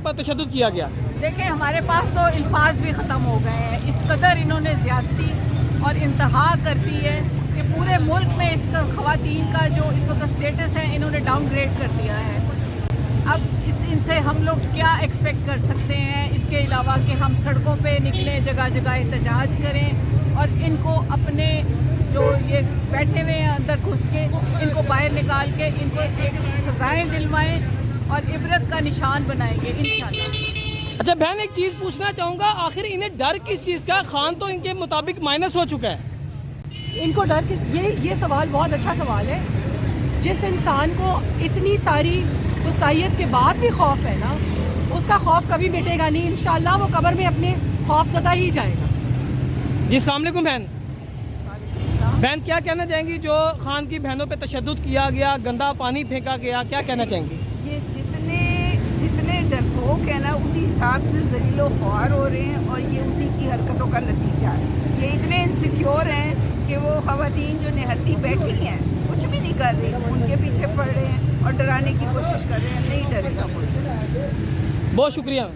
पर तशद्दुद किया गया? देखें, हमारे पास तो अल्फाज भी ख़त्म हो गए हैं। इस कदर इन्होंने ज़्यादती और इंतहा कर दी है कि पूरे मुल्क में इसका ख़वातीन का जो इस वक्त स्टेटस है इन्होंने डाउनग्रेड कर दिया है। अब इनसे हम लोग क्या एक्सपेक्ट कर सकते हैं इसके अलावा कि हम सड़कों पे निकलें, जगह जगह एहतजाज करें और इनको अपने जो ये बैठे हुए हैं अंदर घुस के इनको बाहर निकाल के इनको एक सजाएं दिलवाएं और इबरत का निशान बनाएंगे इंशाल्लाह। अच्छा बहन, एक चीज़ पूछना चाहूँगा, आखिर इन्हें डर किस चीज़ का? खान तो इनके मुताबिक माइनस हो चुका है। इनको डर किस? ये सवाल बहुत अच्छा सवाल है। जिस इंसान को इतनी सारी वसायत के बाद भी खौफ है ना, उसका खौफ कभी मिटेगा नहीं। इंशाल्लाह वो कब्र में अपने खौफ ज़दा ही जाएगा। जी अस्सलाम वालेकुम बहन। बहन क्या कहना चाहेंगी, जो खान की बहनों पे तशद्दुद किया गया, गंदा पानी फेंका गया, क्या कहना चाहेंगी? ये जितने डरपोक है ना, उसी हिसाब से ज़लीलो ख्वार हो रहे हैं और ये उसी की हरकतों का नतीजा है। ये इतने इनसिक्योर हैं कि वो ख़वातीन जो निहत्ती बैठी हैं कुछ भी नहीं कर रही, उनके पीछे पड़ रहे हैं और डराने की कोशिश कर रहे हैं। नहीं डरेगा कोई। बहुत शुक्रिया।